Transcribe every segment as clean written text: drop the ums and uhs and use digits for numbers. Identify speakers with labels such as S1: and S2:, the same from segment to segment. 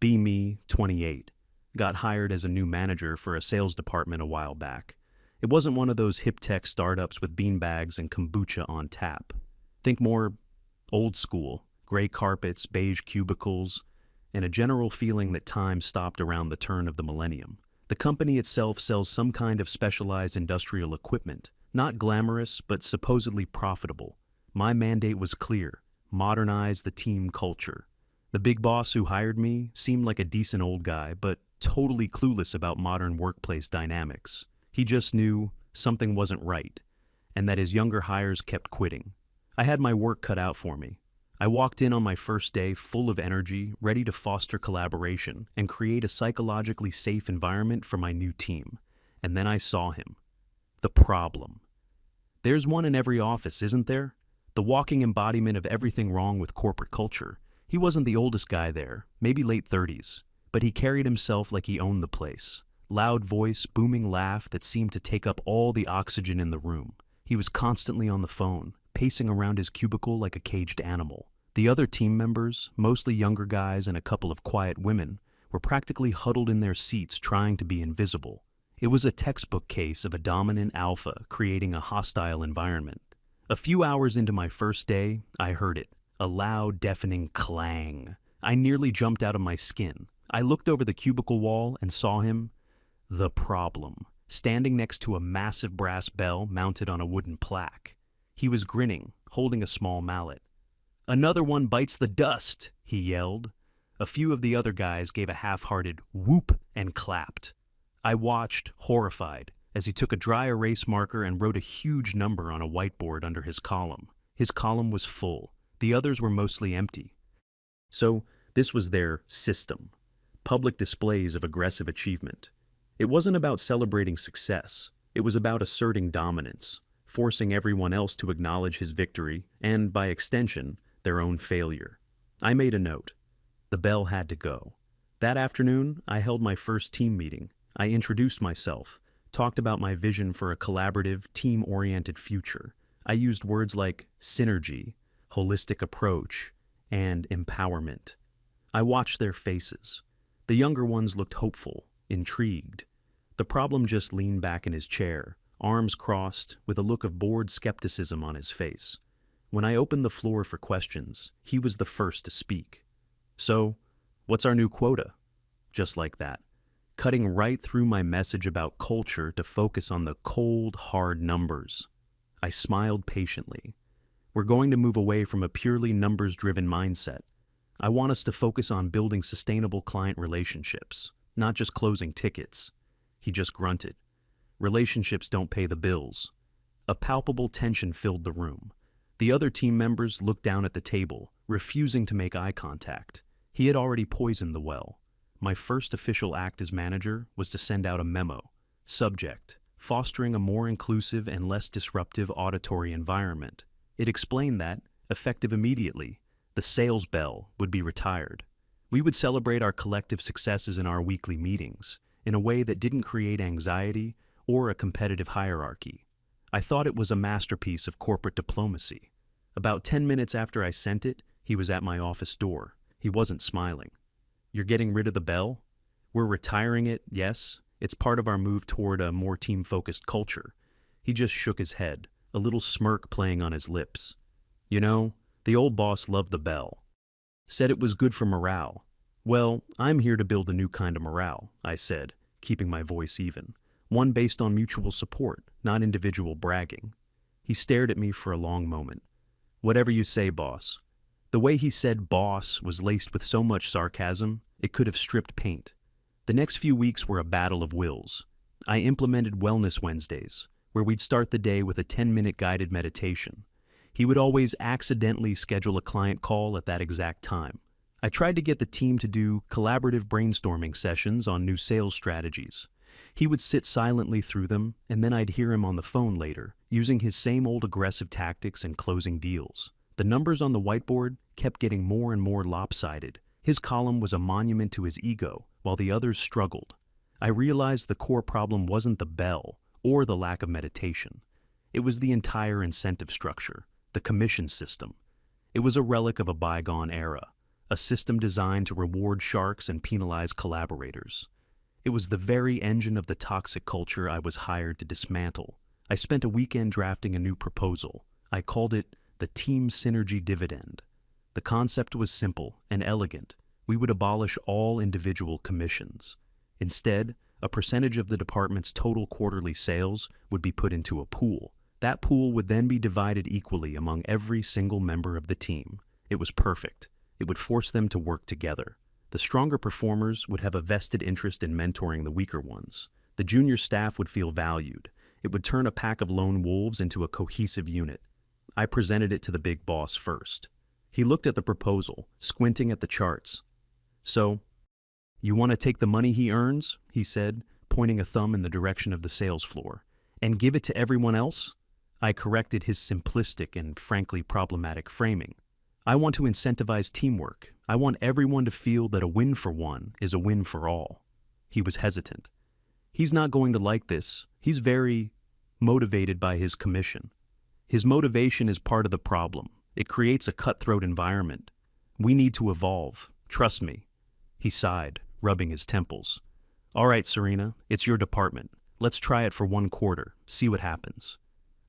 S1: Be Me, 28. Got hired as a new manager for a sales department a while back. It wasn't one of those hip tech startups with beanbags and kombucha on tap. Think more old school, gray carpets, beige cubicles, and a general feeling that time stopped around the turn of the millennium. The company itself sells some kind of specialized industrial equipment, not glamorous, but supposedly profitable. My mandate was clear: modernize the team culture. The big boss who hired me seemed like a decent old guy, but totally clueless about modern workplace dynamics. He just knew something wasn't right, and that his younger hires kept quitting. I had my work cut out for me. I walked in on my first day full of energy, ready to foster collaboration and create a psychologically safe environment for my new team. And then I saw him. The problem. There's one in every office, isn't there? The walking embodiment of everything wrong with corporate culture. He wasn't the oldest guy there, maybe late 30s, but he carried himself like he owned the place. Loud voice, booming laugh that seemed to take up all the oxygen in the room. He was constantly on the phone, pacing around his cubicle like a caged animal. The other team members, mostly younger guys and a couple of quiet women, were practically huddled in their seats trying to be invisible. It was a textbook case of a dominant alpha creating a hostile environment. A few hours into my first day, I heard it. A loud, deafening clang. I nearly jumped out of my skin. I looked over the cubicle wall and saw him, the problem, standing next to a massive brass bell mounted on a wooden plaque. He was grinning, holding a small mallet. "Another one bites the dust," he yelled. A few of the other guys gave a half-hearted whoop and clapped. I watched, horrified, as he took a dry erase marker and wrote a huge number on a whiteboard under his column. His column was full. The others were mostly empty. So this was their system. Public displays of aggressive achievement. It wasn't about celebrating success. It was about asserting dominance, forcing everyone else to acknowledge his victory and, by extension, their own failure. I made a note. The bell had to go. That afternoon, I held my first team meeting. I introduced myself, talked about my vision for a collaborative, team-oriented future. I used words like synergy, holistic approach, and empowerment. I watched their faces. The younger ones looked hopeful, intrigued. The problem just leaned back in his chair, arms crossed, with a look of bored skepticism on his face. When I opened the floor for questions, he was the first to speak. "So, what's our new quota?" Just like that, cutting right through my message about culture to focus on the cold, hard numbers. I smiled patiently. We're going to move away from a purely numbers-driven mindset. I want us to focus on building sustainable client relationships, not just closing tickets. He just grunted. Relationships don't pay the bills. A palpable tension filled the room. The other team members looked down at the table, refusing to make eye contact. He had already poisoned the well. My first official act as manager was to send out a memo. Subject: fostering a more inclusive and less disruptive auditory environment. It explained that, effective immediately, the sales bell would be retired. We would celebrate our collective successes in our weekly meetings, in a way that didn't create anxiety or a competitive hierarchy. I thought it was a masterpiece of corporate diplomacy. About 10 minutes after I sent it, he was at my office door. He wasn't smiling. "You're getting rid of the bell? We're retiring it, yes. It's part of our move toward a more team-focused culture." He just shook his head, a little smirk playing on his lips. "You know, the old boss loved the bell. Said it was good for morale." "Well, I'm here to build a new kind of morale," I said, keeping my voice even. "One based on mutual support, not individual bragging." He stared at me for a long moment. "Whatever you say, boss." The way he said boss was laced with so much sarcasm, it could have stripped paint. The next few weeks were a battle of wills. I implemented Wellness Wednesdays, where we'd start the day with a 10-minute guided meditation. He would always accidentally schedule a client call at that exact time. I tried to get the team to do collaborative brainstorming sessions on new sales strategies. He would sit silently through them, and then I'd hear him on the phone later, using his same old aggressive tactics and closing deals. The numbers on the whiteboard kept getting more and more lopsided. His column was a monument to his ego, while the others struggled. I realized the core problem wasn't the bell or the lack of meditation. It was the entire incentive structure, the commission system. It was a relic of a bygone era, a system designed to reward sharks and penalize collaborators. It was the very engine of the toxic culture I was hired to dismantle. I spent a weekend drafting a new proposal. I called it the Team Synergy Dividend. The concept was simple and elegant. We would abolish all individual commissions. Instead, a percentage of the department's total quarterly sales would be put into a pool. That pool would then be divided equally among every single member of the team. It was perfect. It would force them to work together. The stronger performers would have a vested interest in mentoring the weaker ones. The junior staff would feel valued. It would turn a pack of lone wolves into a cohesive unit. I presented it to the big boss first. He looked at the proposal, squinting at the charts. "So, you want to take the money he earns," he said, pointing a thumb in the direction of the sales floor, "and give it to everyone else?" I corrected his simplistic and frankly problematic framing. "I want to incentivize teamwork. I want everyone to feel that a win for one is a win for all." He was hesitant. "He's not going to like this. He's very motivated by his commission." "His motivation is part of the problem. It creates a cutthroat environment. We need to evolve. Trust me." He sighed, rubbing his temples. "All right, Serena, it's your department. Let's try it for 1 quarter, see what happens."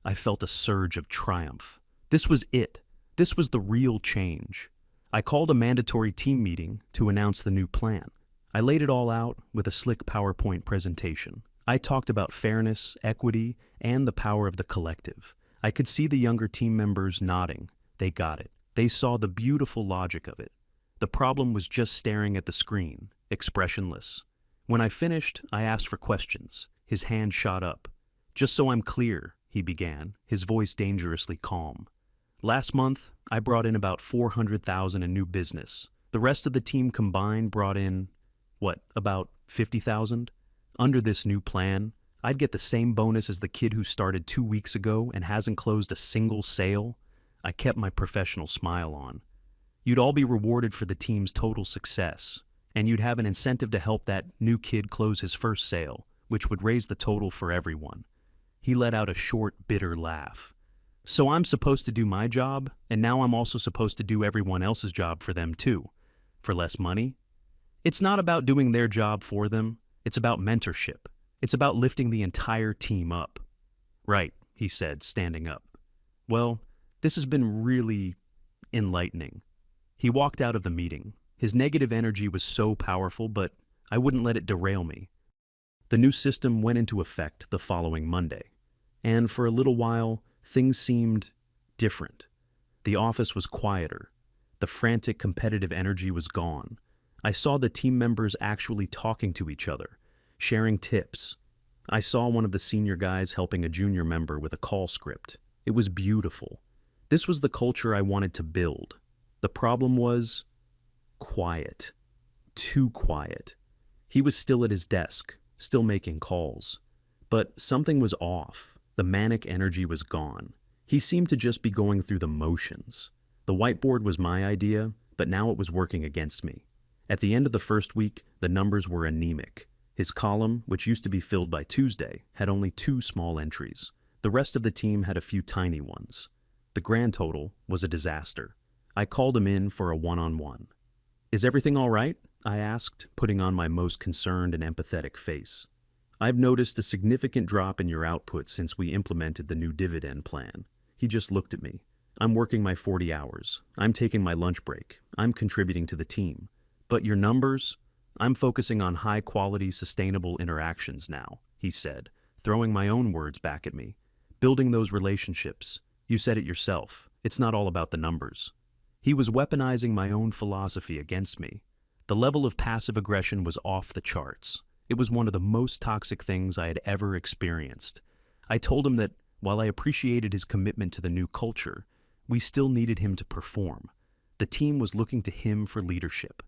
S1: I felt a surge of triumph. This was it. This was the real change. I called a mandatory team meeting to announce the new plan. I laid it all out with a slick PowerPoint presentation. I talked about fairness, equity, and the power of the collective. I could see the younger team members nodding. They got it. They saw the beautiful logic of it. The problem was just staring at the screen, expressionless. When I finished, I asked for questions. His hand shot up. "Just so I'm clear," he began, his voice dangerously calm. "Last month, I brought in about 400,000 in new business. The rest of the team combined brought in, about 50,000? Under this new plan, I'd get the same bonus as the kid who started 2 weeks ago and hasn't closed a single sale." I kept my professional smile on. "You'd all be rewarded for the team's total success, and you'd have an incentive to help that new kid close his first sale, which would raise the total for everyone." He let out a short, bitter laugh. "So I'm supposed to do my job, and now I'm also supposed to do everyone else's job for them too, for less money? It's not about doing their job for them. It's about mentorship. It's about lifting the entire team up." "Right," he said, standing up. "Well, this has been really enlightening." He walked out of the meeting. His negative energy was so powerful, but I wouldn't let it derail me. The new system went into effect the following Monday, and for a little while, things seemed different. The office was quieter. The frantic competitive energy was gone. I saw the team members actually talking to each other, sharing tips. I saw one of the senior guys helping a junior member with a call script. It was beautiful. This was the culture I wanted to build. The problem was quiet. Too quiet. He was still at his desk, still making calls. But something was off. The manic energy was gone. He seemed to just be going through the motions. The whiteboard was my idea, but now it was working against me. At the end of the first week, the numbers were anemic. His column, which used to be filled by Tuesday, had only 2 small entries. The rest of the team had a few tiny ones. The grand total was a disaster. I called him in for a one-on-one. "Is everything all right?" I asked, putting on my most concerned and empathetic face. "I've noticed a significant drop in your output since we implemented the new dividend plan." He just looked at me. "I'm working my 40 hours. I'm taking my lunch break. I'm contributing to the team. But your numbers? I'm focusing on high-quality, sustainable interactions now," he said, throwing my own words back at me. "Building those relationships. You said it yourself. It's not all about the numbers." He was weaponizing my own philosophy against me. The level of passive aggression was off the charts. It was one of the most toxic things I had ever experienced. I told him that while I appreciated his commitment to the new culture, we still needed him to perform. The team was looking to him for leadership.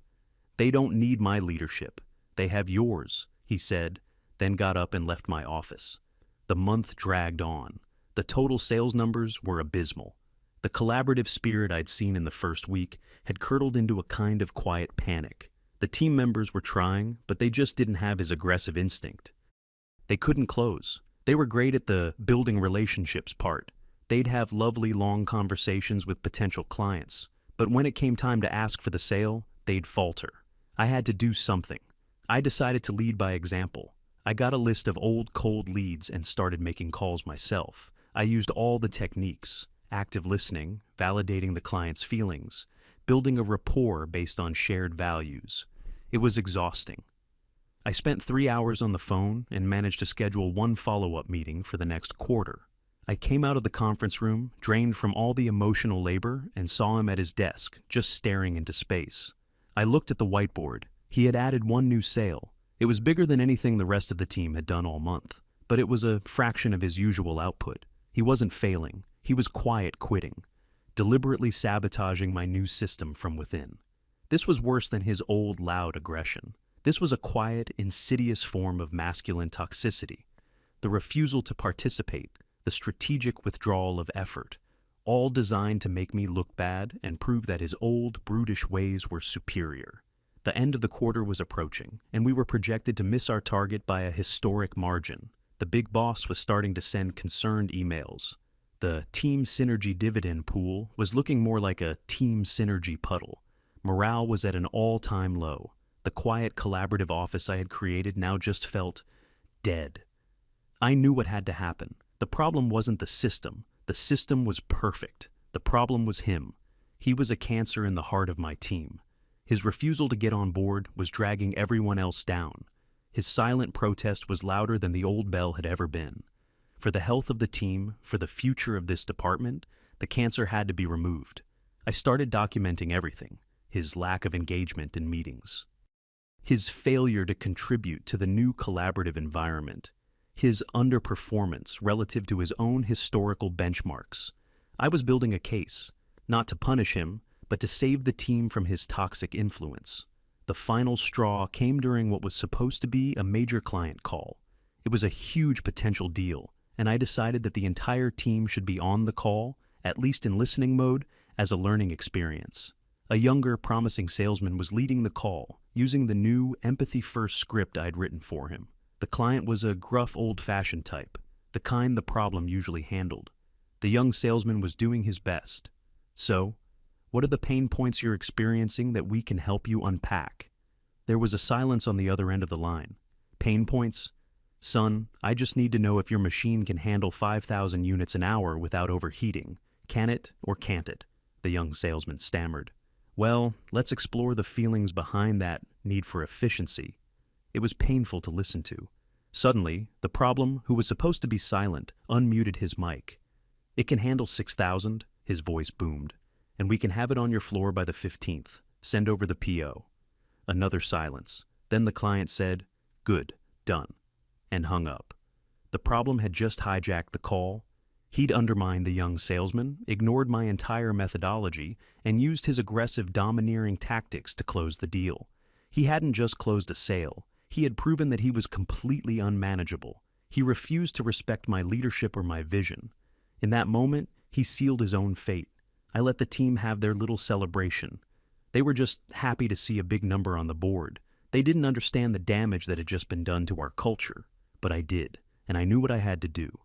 S1: "They don't need my leadership. They have yours," he said, then got up and left my office. The month dragged on. The total sales numbers were abysmal. The collaborative spirit I'd seen in the first week had curdled into a kind of quiet panic. The team members were trying, but they just didn't have his aggressive instinct. They couldn't close. They were great at the building relationships part. They'd have lovely long conversations with potential clients. But when it came time to ask for the sale, they'd falter. I had to do something. I decided to lead by example. I got a list of old cold leads and started making calls myself. I used all the techniques: active listening, validating the client's feelings, building a rapport based on shared values. It was exhausting. I spent 3 hours on the phone and managed to schedule one follow-up meeting for the next quarter. I came out of the conference room, drained from all the emotional labor, and saw him at his desk, just staring into space. I looked at the whiteboard. He had added one new sale. It was bigger than anything the rest of the team had done all month, but it was a fraction of his usual output. He wasn't failing. He was quiet quitting, deliberately sabotaging my new system from within. This was worse than his old loud aggression. This was a quiet, insidious form of masculine toxicity. The refusal to participate, the strategic withdrawal of effort, all designed to make me look bad and prove that his old, brutish ways were superior. The end of the quarter was approaching, and we were projected to miss our target by a historic margin. The big boss was starting to send concerned emails. The team synergy dividend pool was looking more like a team synergy puddle. Morale was at an all-time low. The quiet, collaborative office I had created now just felt dead. I knew what had to happen. The problem wasn't the system. The system was perfect. The problem was him. He was a cancer in the heart of my team. His refusal to get on board was dragging everyone else down. His silent protest was louder than the old bell had ever been. For the health of the team, for the future of this department, the cancer had to be removed. I started documenting everything: his lack of engagement in meetings, his failure to contribute to the new collaborative environment, his underperformance relative to his own historical benchmarks. I was building a case, not to punish him, but to save the team from his toxic influence. The final straw came during what was supposed to be a major client call. It was a huge potential deal, and I decided that the entire team should be on the call, at least in listening mode, as a learning experience. A younger, promising salesman was leading the call, using the new, empathy-first script I'd written for him. The client was a gruff, old-fashioned type, the kind the problem usually handled. The young salesman was doing his best. So, what are the pain points you're experiencing that we can help you unpack? There was a silence on the other end of the line. Pain points? Son, I just need to know if your machine can handle 5,000 units an hour without overheating. Can it or can't it? The young salesman stammered. Well, let's explore the feelings behind that need for efficiency. It was painful to listen to. Suddenly, the problem, who was supposed to be silent, unmuted his mic. It can handle 6,000, his voice boomed, and we can have it on your floor by the 15th. Send over the PO. Another silence. Then the client said, "Good, done," and hung up. The problem had just hijacked the call. He'd undermined the young salesman, ignored my entire methodology, and used his aggressive, domineering tactics to close the deal. He hadn't just closed a sale. He had proven that he was completely unmanageable. He refused to respect my leadership or my vision. In that moment, he sealed his own fate. I let the team have their little celebration. They were just happy to see a big number on the board. They didn't understand the damage that had just been done to our culture. But I did, and I knew what I had to do.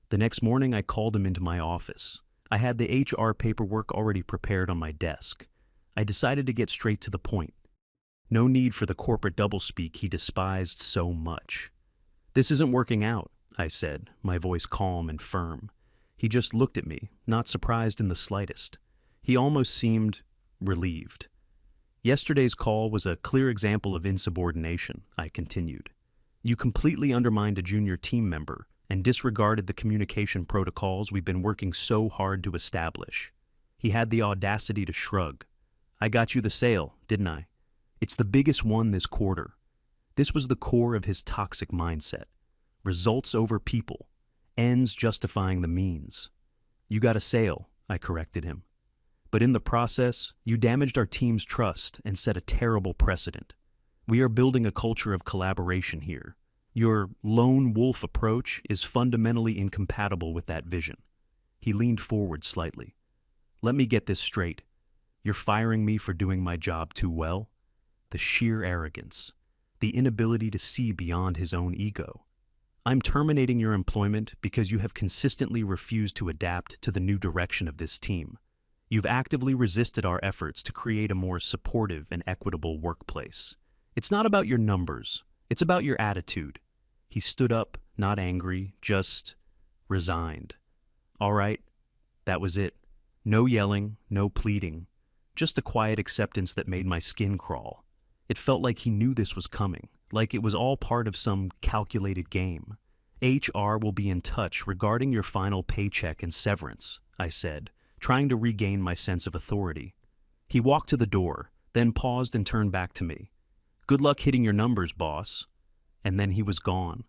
S1: The next morning, I called him into my office. I had the HR paperwork already prepared on my desk. I decided to get straight to the point. No need for the corporate doublespeak he despised so much. "This isn't working out," I said, my voice calm and firm. He just looked at me, not surprised in the slightest. He almost seemed relieved. "Yesterday's call was a clear example of insubordination," I continued. "You completely undermined a junior team member and disregarded the communication protocols we've been working so hard to establish." He had the audacity to shrug. "I got you the sale, didn't I? It's the biggest one this quarter." This was the core of his toxic mindset. Results over people. Ends justifying the means. "You got a sale," I corrected him. "But in the process, you damaged our team's trust and set a terrible precedent. We are building a culture of collaboration here. Your lone wolf approach is fundamentally incompatible with that vision." He leaned forward slightly. "Let me get this straight. You're firing me for doing my job too well?" The sheer arrogance. The inability to see beyond his own ego. "I'm terminating your employment because you have consistently refused to adapt to the new direction of this team. You've actively resisted our efforts to create a more supportive and equitable workplace. It's not about your numbers, it's about your attitude. He stood up, not angry, just resigned. All right, that was it. No yelling, no pleading, just a quiet acceptance that made my skin crawl. It felt like he knew this was coming, like it was all part of some calculated game. HR will be in touch regarding your final paycheck and severance, I said, trying to regain my sense of authority. He walked to the door, then paused and turned back to me. Good luck hitting your numbers, boss. And then he was gone.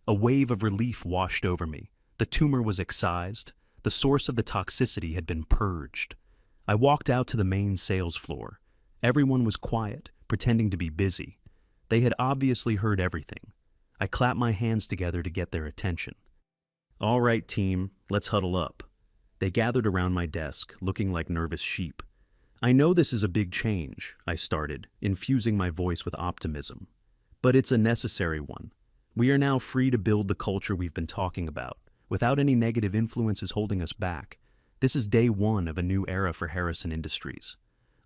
S1: A wave of relief washed over me. The tumor was excised. The source of the toxicity had been purged. I walked out to the main sales floor. Everyone was quiet, pretending to be busy. They had obviously heard everything. I clapped my hands together to get their attention. All right, team, let's huddle up. They gathered around my desk, looking like nervous sheep. I know this is a big change, I started, infusing my voice with optimism. But it's a necessary one. We are now free to build the culture we've been talking about, without any negative influences holding us back. This is day one of a new era for Harrison Industries.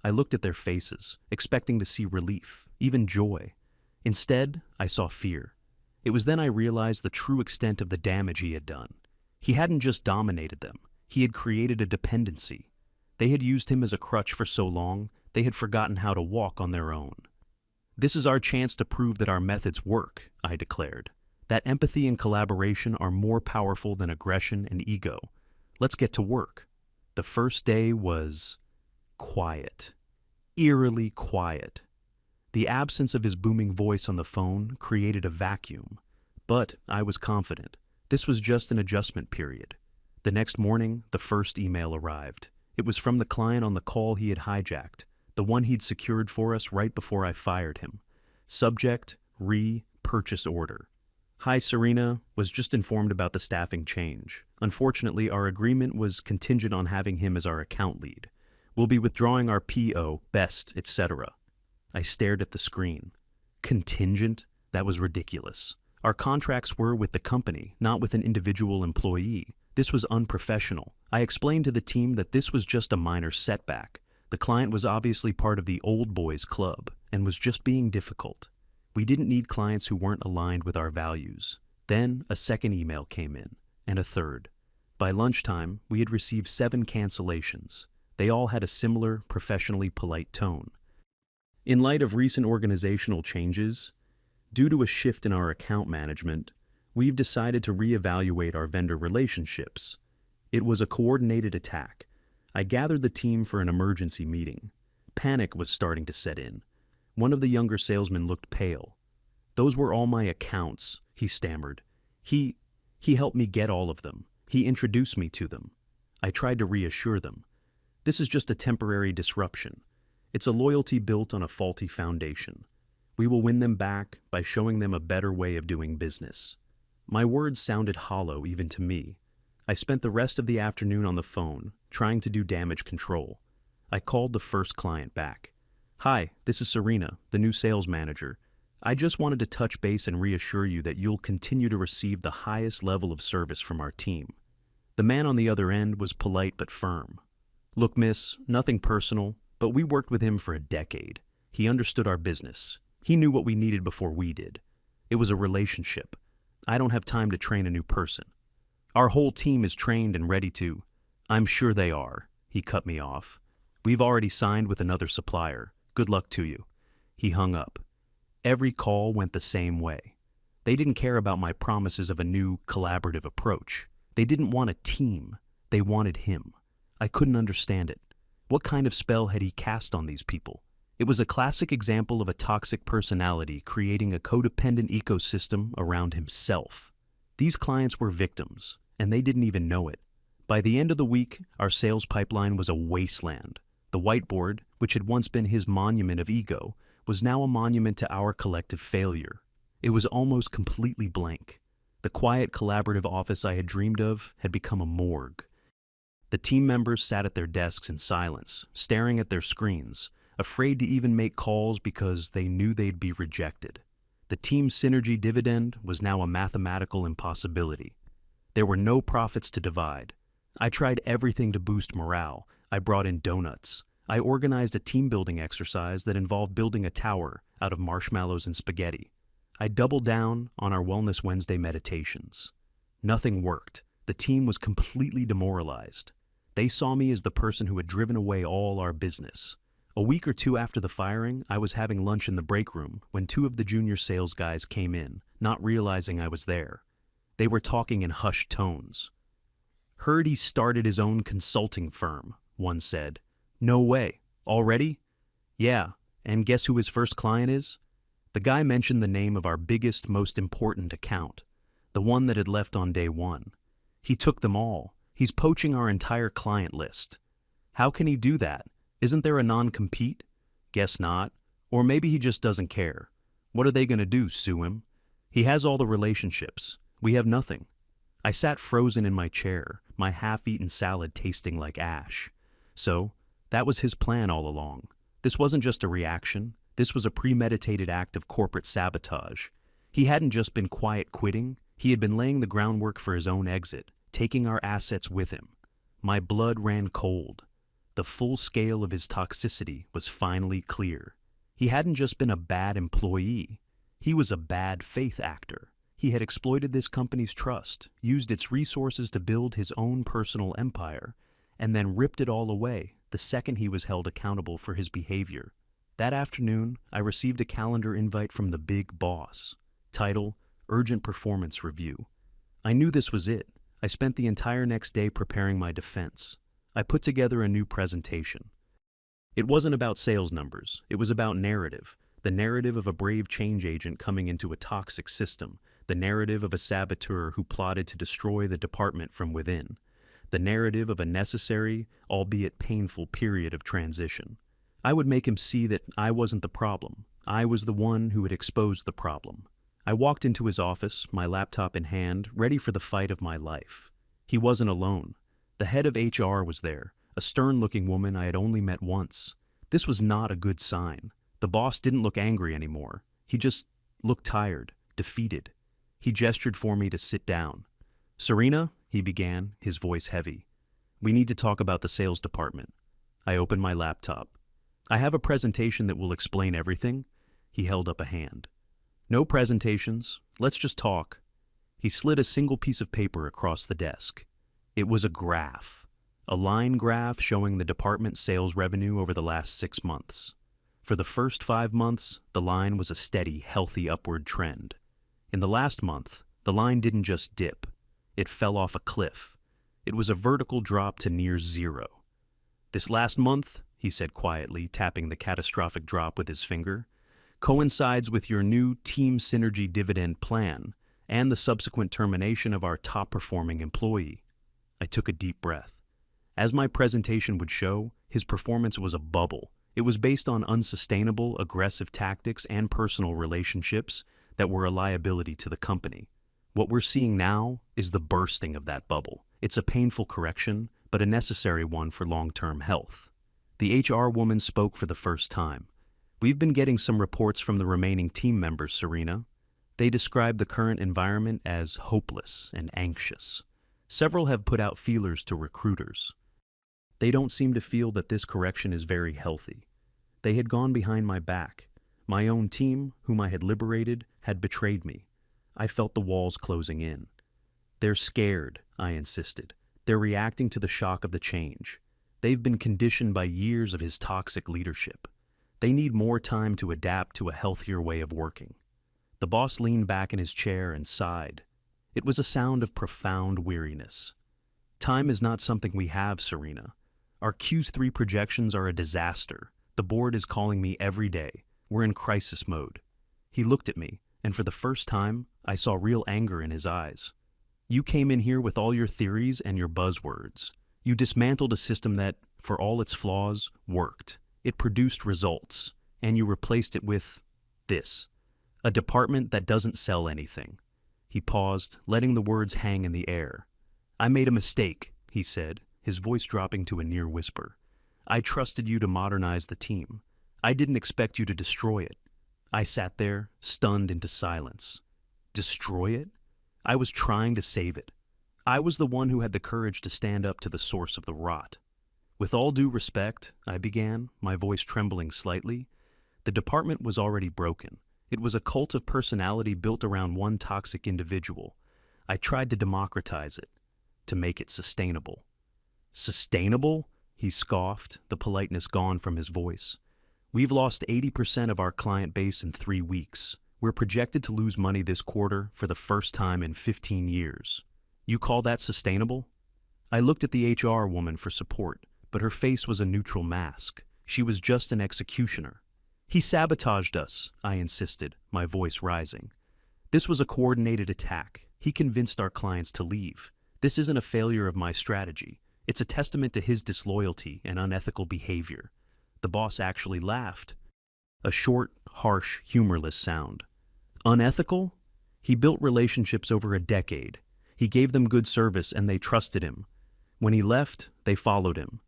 S1: I looked at their faces, expecting to see relief, even joy. Instead, I saw fear. It was then I realized the true extent of the damage he had done. He hadn't just dominated them, he had created a dependency. They had used him as a crutch for so long, they had forgotten how to walk on their own. This is our chance to prove that our methods work, I declared. That empathy and collaboration are more powerful than aggression and ego. Let's get to work. The first day was quiet, eerily quiet. The absence of his booming voice on the phone created a vacuum, but I was confident. This was just an adjustment period. The next morning, the first email arrived. It was from the client on the call he had hijacked, the one he'd secured for us right before I fired him. Subject, purchase order. Hi, Serena, was just informed about the staffing change. Unfortunately, our agreement was contingent on having him as our account lead. We'll be withdrawing our PO, best, etc. I stared at the screen. Contingent? That was ridiculous. Our contracts were with the company, not with an individual employee. This was unprofessional. I explained to the team that this was just a minor setback. The client was obviously part of the old boys club and was just being difficult. We didn't need clients who weren't aligned with our values. Then a second email came in, and a third. By lunchtime, we had received 7 cancellations. They all had a similar, professionally polite tone. In light of recent organizational changes, due to a shift in our account management, we've decided to reevaluate our vendor relationships. It was a coordinated attack. I gathered the team for an emergency meeting. Panic was starting to set in. One of the younger salesmen looked pale. Those were all my accounts, he stammered. He helped me get all of them. He introduced me to them. I tried to reassure them. This is just a temporary disruption. It's a loyalty built on a faulty foundation. We will win them back by showing them a better way of doing business. My words sounded hollow even to me. I spent the rest of the afternoon on the phone, trying to do damage control. I called the first client back. Hi, this is Serena, the new sales manager. I just wanted to touch base and reassure you that you'll continue to receive the highest level of service from our team. The man on the other end was polite but firm. Look, miss, nothing personal, but we worked with him for a decade. He understood our business. He knew what we needed before we did. It was a relationship. I don't have time to train a new person. Our whole team is trained and ready to. I'm sure they are. He cut me off. We've already signed with another supplier. Good luck to you. He hung up. Every call went the same way. They didn't care about my promises of a new, collaborative approach. They didn't want a team. They wanted him. I couldn't understand it. What kind of spell had he cast on these people? It was a classic example of a toxic personality creating a codependent ecosystem around himself. These clients were victims, and they didn't even know it. By the end of the week, our sales pipeline was a wasteland. The whiteboard, which had once been his monument of ego, was now a monument to our collective failure. It was almost completely blank. The quiet, collaborative office I had dreamed of had become a morgue. The team members sat at their desks in silence, staring at their screens, afraid to even make calls because they knew they'd be rejected. The team synergy dividend was now a mathematical impossibility. There were no profits to divide. I tried everything to boost morale. I brought in donuts. I organized a team-building exercise that involved building a tower out of marshmallows and spaghetti. I doubled down on our Wellness Wednesday meditations. Nothing worked. The team was completely demoralized. They saw me as the person who had driven away all our business. A week or two after the firing, I was having lunch in the break room when two of the junior sales guys came in, not realizing I was there. They were talking in hushed tones. "Heard he started his own consulting firm," one said. "No way. Already?" "Yeah, and guess who his first client is?" The guy mentioned the name of our biggest, most important account, the one that had left on day one. "He took them all. He's poaching our entire client list." "How can he do that? Isn't there a non-compete?" "Guess not. Or maybe he just doesn't care. What are they going to do, sue him? He has all the relationships. We have nothing." I sat frozen in my chair, my half-eaten salad tasting like ash. So, that was his plan all along. This wasn't just a reaction. This was a premeditated act of corporate sabotage. He hadn't just been quiet quitting. He had been laying the groundwork for his own exit, taking our assets with him. My blood ran cold. The full scale of his toxicity was finally clear. He hadn't just been a bad employee. He was a bad faith actor. He had exploited this company's trust, used its resources to build his own personal empire, and then ripped it all away the second he was held accountable for his behavior. That afternoon, I received a calendar invite from the big boss. Title, Urgent Performance Review. I knew this was it. I spent the entire next day preparing my defense. I put together a new presentation. It wasn't about sales numbers. It was about narrative. The narrative of a brave change agent coming into a toxic system. The narrative of a saboteur who plotted to destroy the department from within. The narrative of a necessary, albeit painful, period of transition. I would make him see that I wasn't the problem. I was the one who had exposed the problem. I walked into his office, my laptop in hand, ready for the fight of my life. He wasn't alone. The head of HR was there, a stern-looking woman I had only met once. This was not a good sign. The boss didn't look angry anymore. He just looked tired, defeated. He gestured for me to sit down. "Serena," he began, his voice heavy. "We need to talk about the sales department." I opened my laptop. "I have a presentation that will explain everything." He held up a hand. "No presentations. Let's just talk." He slid a single piece of paper across the desk. It was a graph. A line graph showing the department's sales revenue over the last 6 months. For the first 5 months, the line was a steady, healthy upward trend. In the last month, the line didn't just dip. It fell off a cliff. It was a vertical drop to near zero. "This last month," he said quietly, tapping the catastrophic drop with his finger, "coincides with your new team synergy dividend plan and the subsequent termination of our top-performing employee." I took a deep breath. As my presentation would show, his performance was a bubble. It was based on unsustainable, aggressive tactics and personal relationships that were a liability to the company. What we're seeing now is the bursting of that bubble. It's a painful correction, but a necessary one for long-term health. The HR woman spoke for the first time. "We've been getting some reports from the remaining team members, Serena. They describe the current environment as hopeless and anxious. Several have put out feelers to recruiters. They don't seem to feel that this correction is very healthy. They had gone behind my back. My own team, whom I had liberated, had betrayed me. I felt the walls closing in. They're scared," I insisted. "They're reacting to the shock of the change. They've been conditioned by years of his toxic leadership. They need more time to adapt to a healthier way of working." The boss leaned back in his chair and sighed. It was a sound of profound weariness. "Time is not something we have, Serena. Our Q3 projections are a disaster. The board is calling me every day. We're in crisis mode." He looked at me, and for the first time, I saw real anger in his eyes. "You came in here with all your theories and your buzzwords. You dismantled a system that, for all its flaws, worked. It produced results, and you replaced it with this. A department that doesn't sell anything." He paused, letting the words hang in the air. "I made a mistake," he said, his voice dropping to a near whisper. "I trusted you to modernize the team. I didn't expect you to destroy it." I sat there, stunned into silence. Destroy it? I was trying to save it. I was the one who had the courage to stand up to the source of the rot. With all due respect, I began, my voice trembling slightly. The department was already broken. It was a cult of personality built around one toxic individual. I tried to democratize it, to make it sustainable. Sustainable? He scoffed, the politeness gone from his voice. We've lost 80% of our client base in 3 weeks. We're projected to lose money this quarter for the first time in 15 years. You call that sustainable? I looked at the HR woman for support, but her face was a neutral mask. She was just an executioner. He sabotaged us, I insisted, my voice rising. This was a coordinated attack. He convinced our clients to leave. This isn't a failure of my strategy. It's a testament to his disloyalty and unethical behavior. The boss actually laughed. A short, harsh, humorless sound. Unethical? He built relationships over a decade. He gave them good service and they trusted him. When he left, they followed him.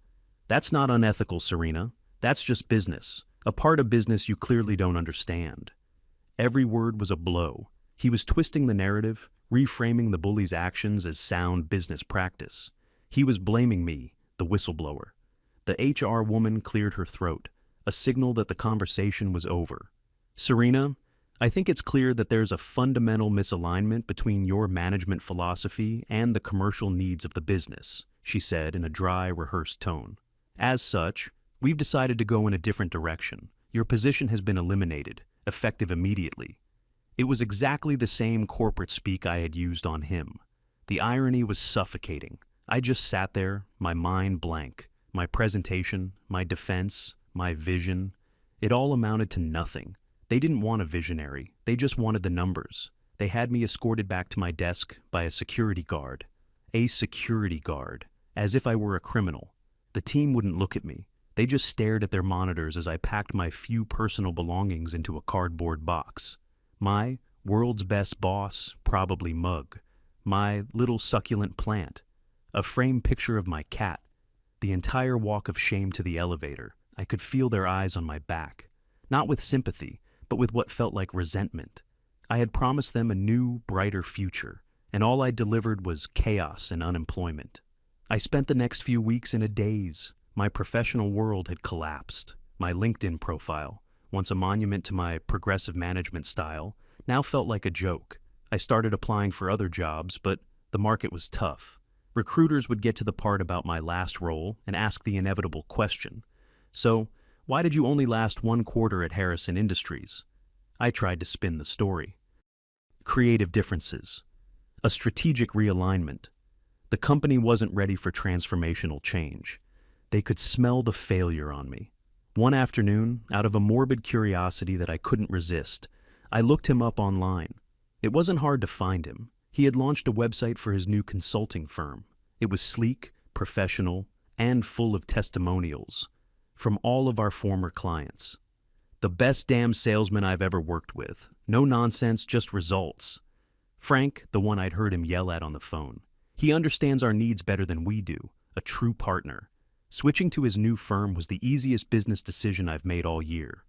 S1: That's not unethical, Serena. That's just business. A part of business you clearly don't understand. Every word was a blow. He was twisting the narrative, reframing the bully's actions as sound business practice. He was blaming me, the whistleblower. The HR woman cleared her throat, a signal that the conversation was over. Serena, I think it's clear that there's a fundamental misalignment between your management philosophy and the commercial needs of the business, she said in a dry, rehearsed tone. As such, we've decided to go in a different direction. Your position has been eliminated, effective immediately. It was exactly the same corporate speak I had used on him. The irony was suffocating. I just sat there, my mind blank. My presentation, my defense, my vision, it all amounted to nothing. They didn't want a visionary. They just wanted the numbers. They had me escorted back to my desk by a security guard. A security guard, as if I were a criminal. The team wouldn't look at me. They just stared at their monitors as I packed my few personal belongings into a cardboard box. My world's best boss, probably mug. My little succulent plant. A framed picture of my cat. The entire walk of shame to the elevator, I could feel their eyes on my back. Not with sympathy, but with what felt like resentment. I had promised them a new, brighter future, and all I delivered was chaos and unemployment. I spent the next few weeks in a daze. My professional world had collapsed. My LinkedIn profile, once a monument to my progressive management style, now felt like a joke. I started applying for other jobs, but the market was tough. Recruiters would get to the part about my last role and ask the inevitable question. So, why did you only last 1 quarter at Harrison Industries? I tried to spin the story. Creative differences. A strategic realignment. The company wasn't ready for transformational change. They could smell the failure on me. One afternoon, out of a morbid curiosity that I couldn't resist, I looked him up online. It wasn't hard to find him. He had launched a website for his new consulting firm. It was sleek, professional, and full of testimonials from all of our former clients. The best damn salesman I've ever worked with. No nonsense, just results. Frank, the one I'd heard him yell at on the phone. He understands our needs better than we do, a true partner. Switching to his new firm was the easiest business decision I've made all year.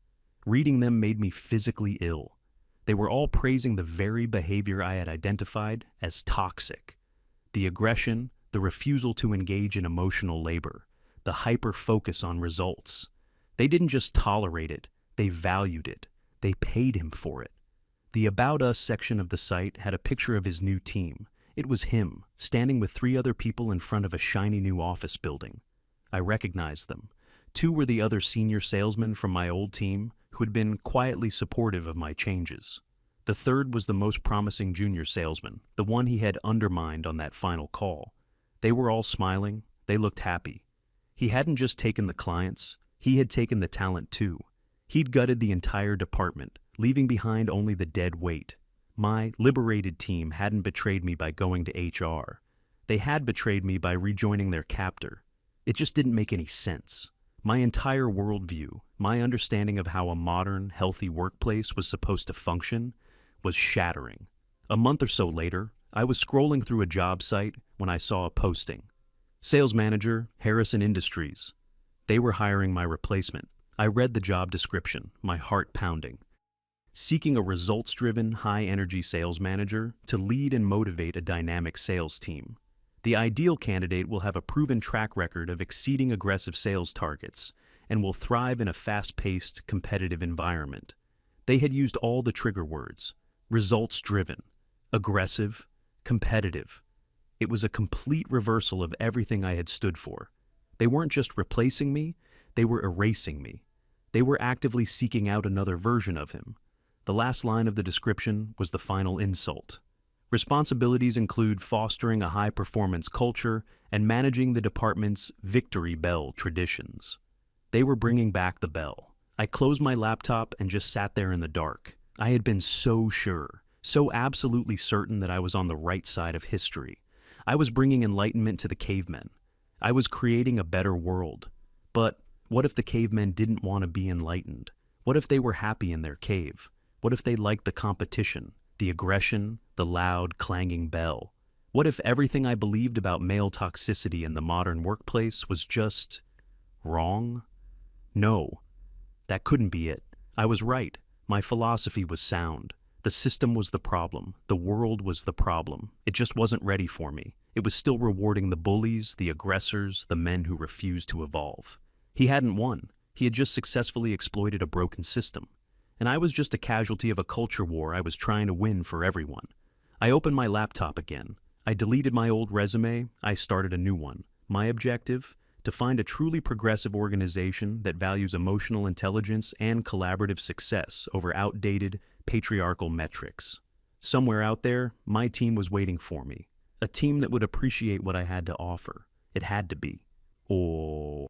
S1: Reading them made me physically ill. They were all praising the very behavior I had identified as toxic. The aggression, the refusal to engage in emotional labor, the hyper-focus on results. They didn't just tolerate it, they valued it. They paid him for it. The About Us section of the site had a picture of his new team. It was him, standing with 3 other people in front of a shiny new office building. I recognized them. 2 were the other senior salesmen from my old team, who had been quietly supportive of my changes. The 3rd was the most promising junior salesman, the one he had undermined on that final call. They were all smiling. They looked happy. He hadn't just taken the clients, he had taken the talent too. He'd gutted the entire department, leaving behind only the dead weight. My liberated team hadn't betrayed me by going to HR. They had betrayed me by rejoining their captor. It just didn't make any sense. My entire worldview, my understanding of how a modern, healthy workplace was supposed to function, was shattering. A month or so later, I was scrolling through a job site when I saw a posting. Sales manager, Harrison Industries. They were hiring my replacement. I read the job description, my heart pounding. Seeking a results-driven, high-energy sales manager to lead and motivate a dynamic sales team. The ideal candidate will have a proven track record of exceeding aggressive sales targets and will thrive in a fast-paced, competitive environment. They had used all the trigger words: results-driven, aggressive, competitive. It was a complete reversal of everything I had stood for. They weren't just replacing me, they were erasing me. They were actively seeking out another version of him. The last line of the description was the final insult. Responsibilities include fostering a high-performance culture and managing the department's victory bell traditions. They were bringing back the bell. I closed my laptop and just sat there in the dark. I had been so sure, so absolutely certain that I was on the right side of history. I was bringing enlightenment to the cavemen. I was creating a better world. But what if the cavemen didn't want to be enlightened? What if they were happy in their cave? What if they liked the competition, the aggression, the loud, clanging bell? What if everything I believed about male toxicity in the modern workplace was just wrong? No, that couldn't be it. I was right. My philosophy was sound. The system was the problem. The world was the problem. It just wasn't ready for me. It was still rewarding the bullies, the aggressors, the men who refused to evolve. He hadn't won. He had just successfully exploited a broken system. And I was just a casualty of a culture war I was trying to win for everyone. I opened my laptop again. I deleted my old resume. I started a new one. My objective? To find a truly progressive organization that values emotional intelligence and collaborative success over outdated, patriarchal metrics. Somewhere out there, my team was waiting for me. A team that would appreciate what I had to offer. It had to be. Or